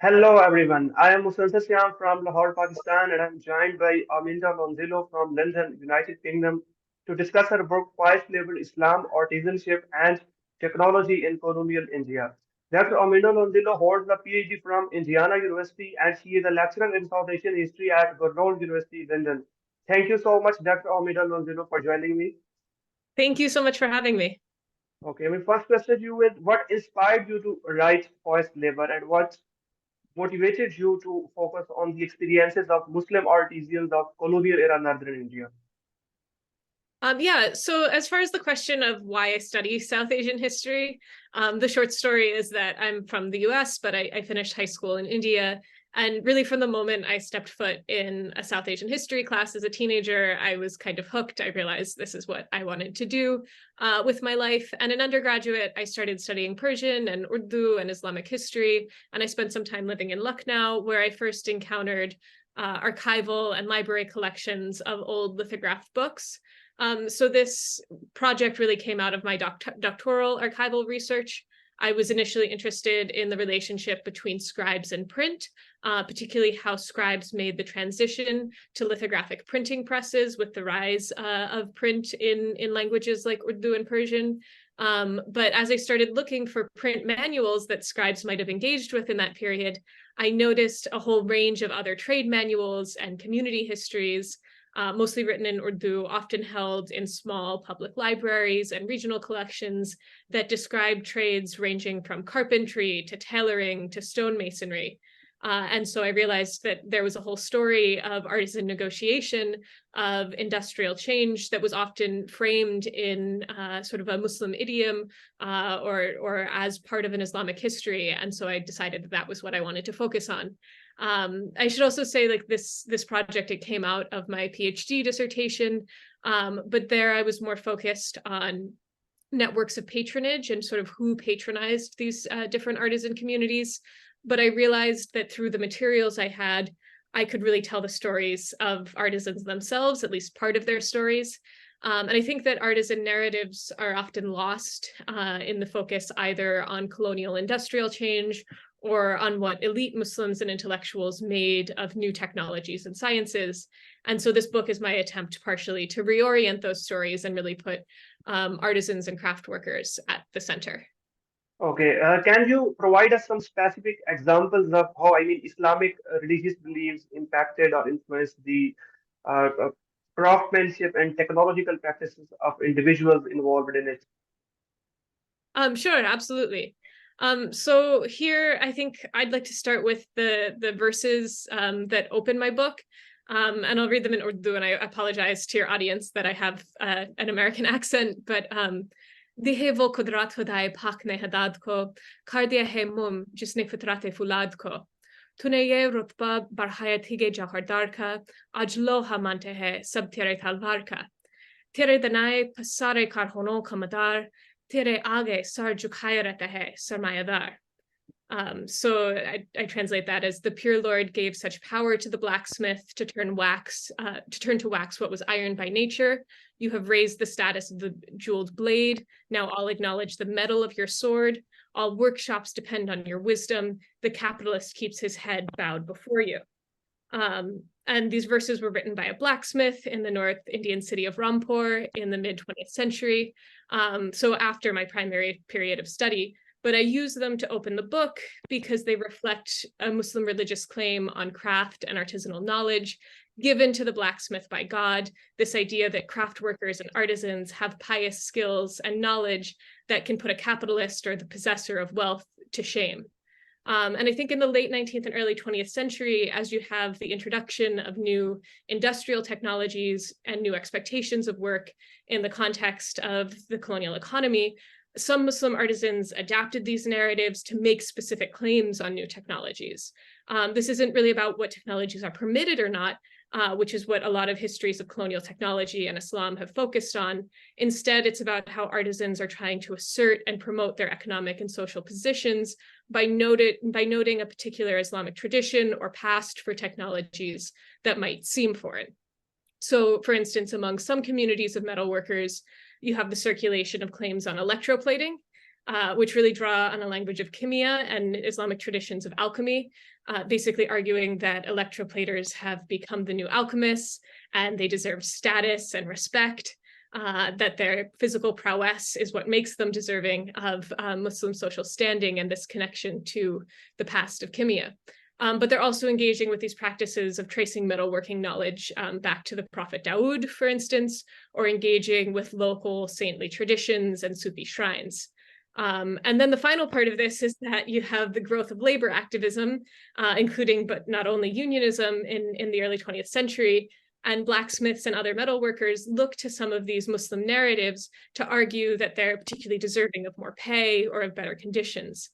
Hello everyone, I am Musalsal Syam from Lahore, Pakistan, and I'm joined by Aminda Lonzillo from London, United Kingdom, to discuss her book Pious Labeled Islam, Artisanship, and Technology in Colonial India. Dr. Aminda Lonzillo holds a PhD from Indiana University and she is a lecturer in South Asian history at Colonial University, London. Thank you so much, Dr. Aminda Lonzillo, for joining me. Thank you so much for having me. Okay, my first question to you is what inspired you to write Pious Labor and what motivated you to focus on the experiences of Muslim artisans of colonial era northern India? Yeah, so as far as the question of why I study South Asian history, the short story is that I'm from the US, but I finished high school in India. And really, from the moment I stepped foot in a South Asian history class as a teenager, I was kind of hooked. I realized this is what I wanted to do with my life. And in undergraduate, I started studying Persian and Urdu and Islamic history. And I spent some time living in Lucknow, where I first encountered archival and library collections of old lithographed books. So this project really came out of my doctoral archival research. I was initially interested in the relationship between scribes and print, particularly how scribes made the transition to lithographic printing presses with the rise of print in languages like Urdu and Persian. But as I started looking for print manuals that scribes might have engaged with in that period, I noticed a whole range of other trade manuals and community histories, mostly written in Urdu, often held in small public libraries and regional collections that describe trades ranging from carpentry to tailoring to stonemasonry. And so I realized that there was a whole story of artisan negotiation, of industrial change that was often framed in sort of a Muslim idiom or as part of an Islamic history. And so I decided that that was what I wanted to focus on. I should also say, like, this project, it came out of my PhD dissertation, but there I was more focused on networks of patronage and sort of who patronized these different artisan communities. But I realized that through the materials I had, I could really tell the stories of artisans themselves, at least part of their stories. And I think that artisan narratives are often lost in the focus either on colonial industrial change or on what elite Muslims and intellectuals made of new technologies and sciences. And so this book is my attempt partially to reorient those stories and really put artisans and craft workers at the center. Okay, can you provide us some specific examples of how, Islamic religious beliefs impacted or influenced the uh, craftsmanship and technological practices of individuals involved in it? Sure, absolutely. So here, I think I'd like to start with the verses that open my book, and I'll read them in Urdu. And I apologize to your audience that I have an American accent, but दिहे वो कुदरत खुदाए पाक ने हदाद को कर दिया है मुम जिसने फितरत फुलाद को तूने ये रुतबा बढ़ाया थीगे जौहरदार का आज लोहा मानते हैं सब तेरे तलवार का तेरे दनाए सारे कारखानों का मदार तेरे आगे सर झुकाए रहता है सरमायादार. So I translate that as the pure Lord gave such power to the blacksmith to turn to wax what was iron by nature. You have raised the status of the jeweled blade. Now all acknowledge the metal of your sword. All workshops depend on your wisdom. The capitalist keeps his head bowed before you. And these verses were written by a blacksmith in the North Indian city of Rampur in the mid-20th century. So after my primary period of study. But I use them to open the book because they reflect a Muslim religious claim on craft and artisanal knowledge given to the blacksmith by God, this idea that craft workers and artisans have pious skills and knowledge that can put a capitalist or the possessor of wealth to shame. And I think in the late 19th and early 20th century, as you have the introduction of new industrial technologies and new expectations of work in the context of the colonial economy, some Muslim artisans adapted these narratives to make specific claims on new technologies. This isn't really about what technologies are permitted or not, which is what a lot of histories of colonial technology and Islam have focused on. Instead, it's about how artisans are trying to assert and promote their economic and social positions by noting a particular Islamic tradition or past for technologies that might seem foreign. So, for instance, among some communities of metalworkers, you have the circulation of claims on electroplating. which really draw on a language of kimia and Islamic traditions of alchemy, basically arguing that electroplaters have become the new alchemists and they deserve status and respect, that their physical prowess is what makes them deserving of Muslim social standing and this connection to the past of kimia. But they're also engaging with these practices of tracing metalworking knowledge back to the Prophet Dawood, for instance, or engaging with local saintly traditions and Sufi shrines. And then the final part of this is that you have the growth of labor activism, including, but not only unionism in the early 20th century, and blacksmiths and other metalworkers look to some of these Muslim narratives to argue that they're particularly deserving of more pay or of better conditions.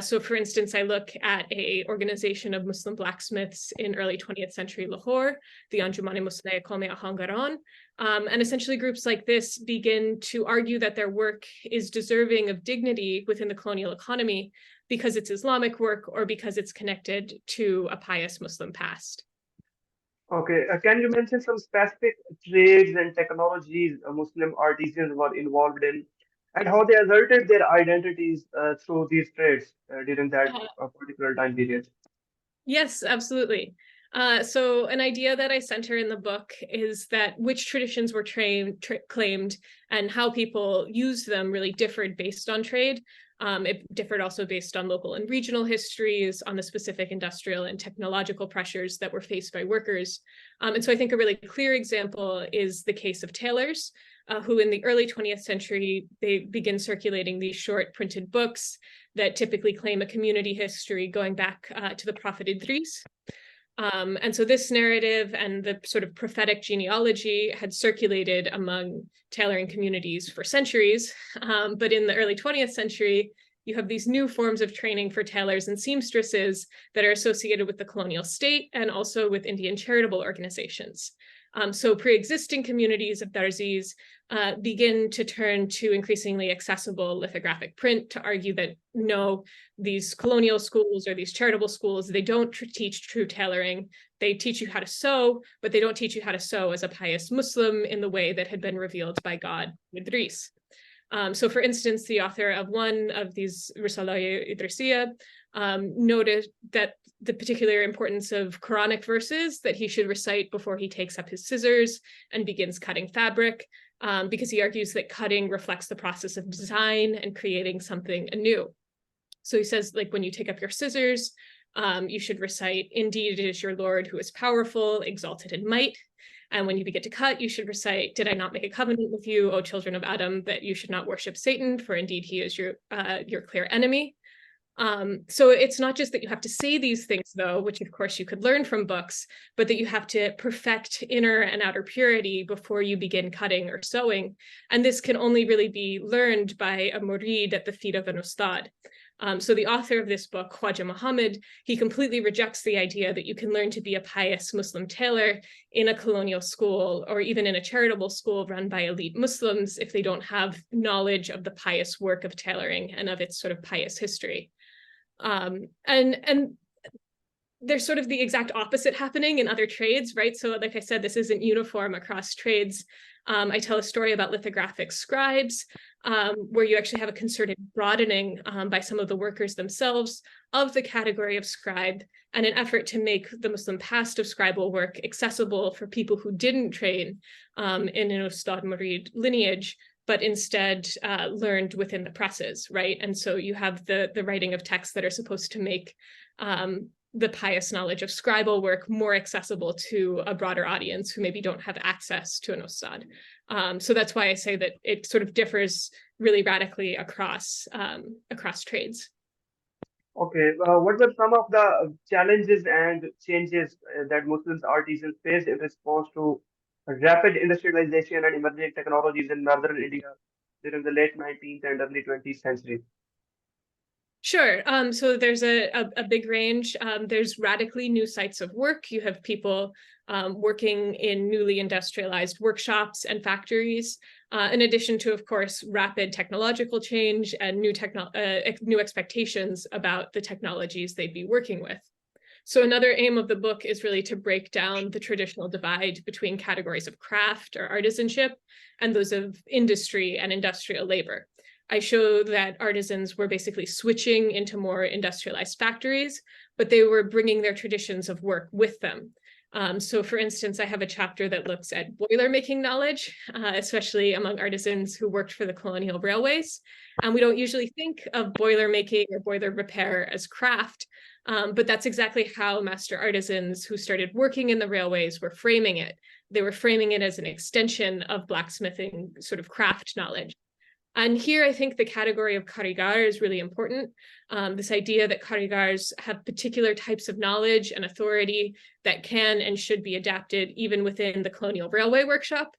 So for instance, I look at an organization of Muslim blacksmiths in early 20th century Lahore, the Anjuman-e Muslihe Qawmi Ahangaran, and essentially groups like this begin to argue that their work is deserving of dignity within the colonial economy because it's Islamic work or because it's connected to a pious Muslim past. Okay, can you mention some specific trades and technologies Muslim artisans were involved in, and how they asserted their identities through these trades during that particular time period? Yes, absolutely. So an idea that I center in the book is that which traditions were claimed and how people used them really differed based on trade. It differed also based on local and regional histories, on the specific industrial and technological pressures that were faced by workers. And so I think a really clear example is the case of tailors, who in the early 20th century, they begin circulating these short printed books that typically claim a community history going back to the Prophet Idris. And so this narrative and the sort of prophetic genealogy had circulated among tailoring communities for centuries. But in the early 20th century, you have these new forms of training for tailors and seamstresses that are associated with the colonial state and also with Indian charitable organizations. So pre-existing communities of Darzis begin to turn to increasingly accessible lithographic print to argue that no, these colonial schools or these charitable schools, they don't teach true tailoring. They teach you how to sew, but they don't teach you how to sew as a pious Muslim in the way that had been revealed by God with Idris. So for instance, the author of one of these Risalaya Idrisiya noted that the particular importance of Quranic verses that he should recite before he takes up his scissors and begins cutting fabric, because he argues that cutting reflects the process of design and creating something anew. So he says, like, when you take up your scissors, you should recite, "Indeed, it is your Lord who is powerful, exalted in might." And when you begin to cut, you should recite, "Did I not make a covenant with you, O children of Adam, that you should not worship Satan, for indeed he is your clear enemy." So it's not just that you have to say these things, though, which of course you could learn from books, but that you have to perfect inner and outer purity before you begin cutting or sewing. And this can only really be learned by a murid at the feet of an ustad. So the author of this book, Khwaja Muhammad, he completely rejects the idea that you can learn to be a pious Muslim tailor in a colonial school or even in a charitable school run by elite Muslims if they don't have knowledge of the pious work of tailoring and of its sort of pious history. And there's sort of the exact opposite happening in other trades, right? So like I said, this isn't uniform across trades. I tell a story about lithographic scribes, where you actually have a concerted broadening by some of the workers themselves of the category of scribe, and an effort to make the Muslim past of scribal work accessible for people who didn't train in an Ustad Murid lineage, but instead learned within the presses, right? And so you have the writing of texts that are supposed to make the pious knowledge of scribal work more accessible to a broader audience who maybe don't have access to an ustad. So that's why I say that it sort of differs really radically across trades. Okay, what were some of the challenges and changes that Muslims artisans faced in response to rapid industrialization and emerging technologies in northern India during the late 19th and early 20th century? Sure. So there's a big range. There's radically new sites of work. You have people working in newly industrialized workshops and factories, in addition to, of course, rapid technological change and new expectations about the technologies they'd be working with. So another aim of the book is really to break down the traditional divide between categories of craft or artisanship and those of industry and industrial labor. I show that artisans were basically switching into more industrialized factories, but they were bringing their traditions of work with them. So for instance, I have a chapter that looks at boiler making knowledge, especially among artisans who worked for the colonial railways. And we don't usually think of boiler making or boiler repair as craft, but that's exactly how master artisans who started working in the railways were framing it. They were framing it as an extension of blacksmithing sort of craft knowledge. And here, I think the category of karigar is really important. This idea that karigars have particular types of knowledge and authority that can and should be adapted even within the colonial railway workshop.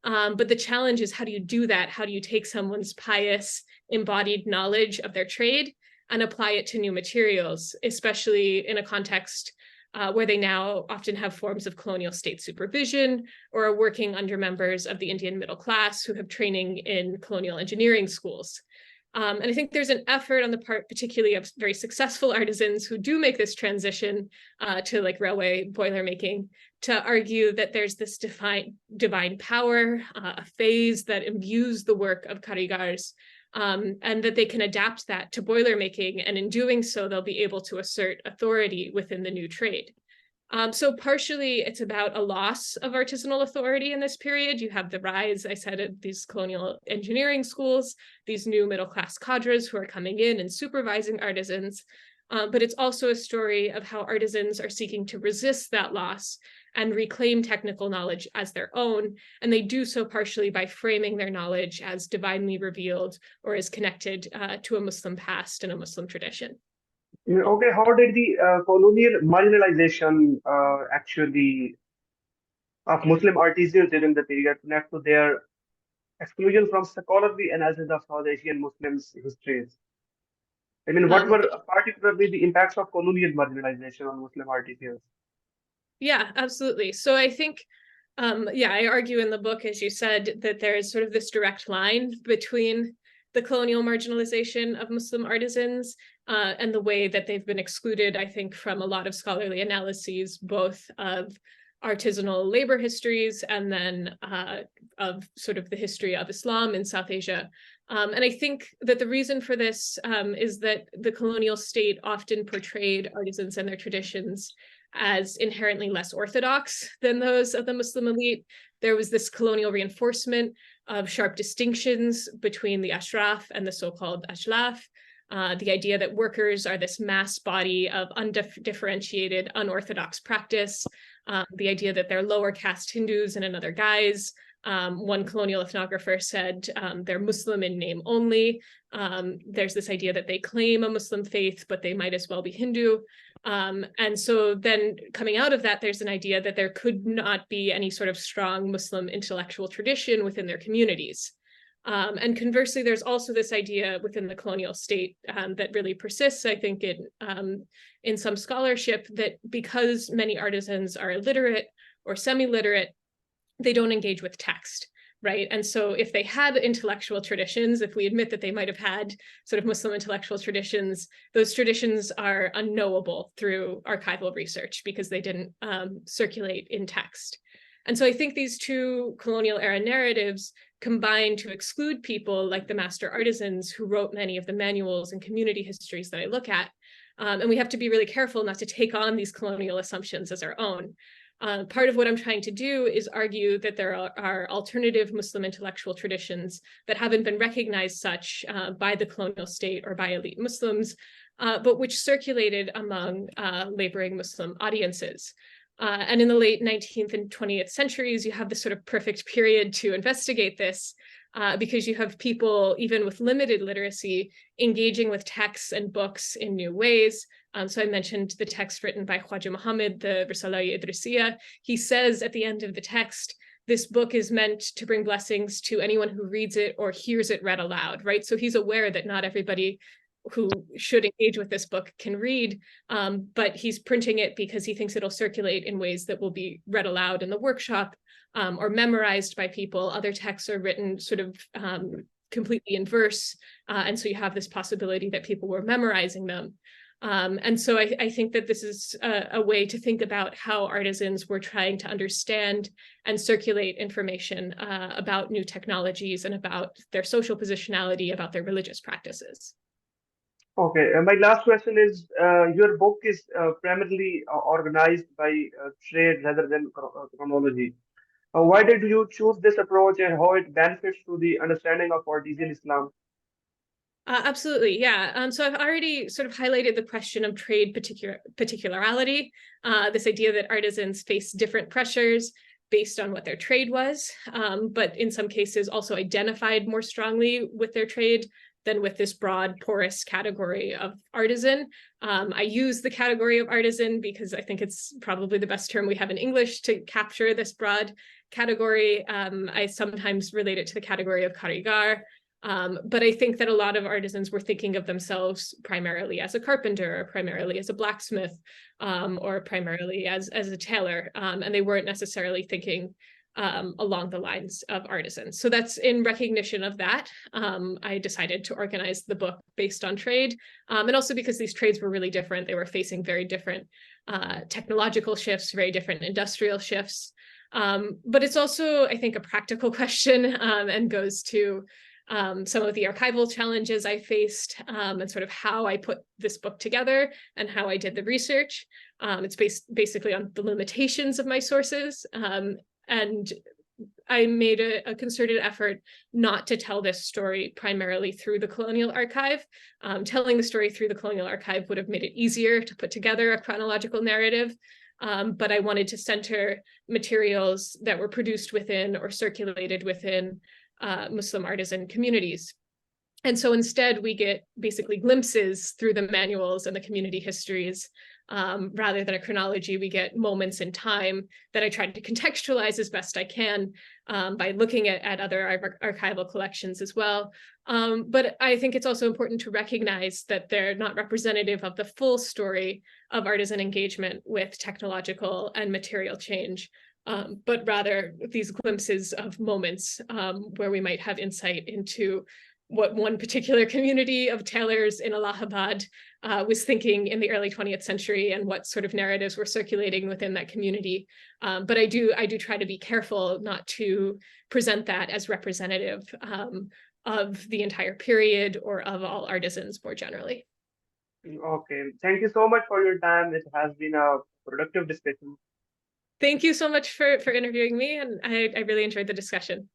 But the challenge is, how do you do that? How do you take someone's pious, embodied knowledge of their trade and apply it to new materials, especially in a context where they now often have forms of colonial state supervision or are working under members of the Indian middle class who have training in colonial engineering schools. And I think there's an effort on the part, particularly of very successful artisans who do make this transition to like railway boiler making, to argue that there's this divine power, a phase that imbues the work of karigars, and that they can adapt that to boiler making. And in doing so, they'll be able to assert authority within the new trade. So partially it's about a loss of artisanal authority in this period. You have the rise, I said, of these colonial engineering schools, these new middle-class cadres who are coming in and supervising artisans. But it's also a story of how artisans are seeking to resist that loss and reclaim technical knowledge as their own. And they do so partially by framing their knowledge as divinely revealed or as connected to a Muslim past and a Muslim tradition. Okay, how did the colonial marginalization actually of Muslim artisans during the period connect to their exclusion from scholarly analysis of South Asian Muslims' histories? I mean, what Um, were particularly the impacts of colonial marginalization on Muslim artisans? Yeah, absolutely. So I think, yeah, I argue in the book, as you said, that there is sort of this direct line between the colonial marginalization of Muslim artisans and the way that they've been excluded, I think, from a lot of scholarly analyses, both of artisanal labor histories and then of sort of the history of Islam in South Asia. And I think that the reason for this is that the colonial state often portrayed artisans and their traditions as inherently less orthodox than those of the Muslim elite. There was this colonial reinforcement of sharp distinctions between the ashraf and the so-called ashlaf. The idea that workers are this mass body of undifferentiated, unorthodox practice, the idea that they're lower caste Hindus in another guise. One colonial ethnographer said they're Muslim in name only. There's this idea that they claim a Muslim faith, but they might as well be Hindu. And so then coming out of that, there's an idea that there could not be any sort of strong Muslim intellectual tradition within their communities. And conversely, there's also this idea within the colonial state that really persists, I think, in some scholarship, that because many artisans are illiterate or semi-literate, they don't engage with text, right? And so if they had intellectual traditions, if we admit that they might have had sort of Muslim intellectual traditions, those traditions are unknowable through archival research because they didn't circulate in text. And so I think these two colonial era narratives combine to exclude people like the master artisans who wrote many of the manuals and community histories that I look at. And we have to be really careful not to take on these colonial assumptions as our own. Part of what I'm trying to do is argue that there are alternative Muslim intellectual traditions that haven't been recognized such by the colonial state or by elite Muslims, but which circulated among laboring Muslim audiences. And in the late 19th and 20th centuries, you have this sort of perfect period to investigate this because you have people, even with limited literacy, engaging with texts and books in new ways. So I mentioned the text written by Khwaja Muhammad, the Risala-i Idrisiya. He says at the end of the text, this book is meant to bring blessings to anyone who reads it or hears it read aloud, right? So he's aware that not everybody who should engage with this book can read, but he's printing it because he thinks it'll circulate in ways that will be read aloud in the workshop or memorized by people. Other texts are written sort of completely in verse, and so you have this possibility that people were memorizing them. And so I think that this is a way to think about how artisans were trying to understand and circulate information about new technologies and about their social positionality, about their religious practices. Okay, my last question is, your book is primarily organized by trade rather than chronology. Why did you choose this approach and how it benefits to the understanding of artisan Islam? Absolutely, yeah. So I've already sort of highlighted the question of trade particularity, this idea that artisans face different pressures based on what their trade was, but in some cases also identified more strongly with their trade than with this broad, porous category of artisan. I use the category of artisan because I think it's probably the best term we have in English to capture this broad category. I sometimes relate it to the category of karigar. But I think that a lot of artisans were thinking of themselves primarily as a carpenter, or primarily as a blacksmith, or primarily as a tailor, and they weren't necessarily thinking along the lines of artisans. So that's in recognition of that. I decided to organize the book based on trade, and also because these trades were really different. They were facing very different technological shifts, very different industrial shifts. But it's also, I think, a practical question, and goes to some of the archival challenges I faced, and sort of how I put this book together and how I did the research. It's basically on the limitations of my sources. And I made a concerted effort not to tell this story primarily through the Colonial Archive. Telling the story through the Colonial Archive would have made it easier to put together a chronological narrative. But I wanted to center materials that were produced within or circulated within Muslim artisan communities. And so instead, we get basically glimpses through the manuals and the community histories. Rather than a chronology, we get moments in time that I tried to contextualize as best I can by looking at other archival collections as well. But I think it's also important to recognize that they're not representative of the full story of artisan engagement with technological and material change. But rather these glimpses of moments where we might have insight into what one particular community of tailors in Allahabad was thinking in the early 20th century and what sort of narratives were circulating within that community. But I do try to be careful not to present that as representative of the entire period or of all artisans more generally. Okay, thank you so much for your time. It has been a productive discussion. Thank you so much for interviewing me, and I really enjoyed the discussion.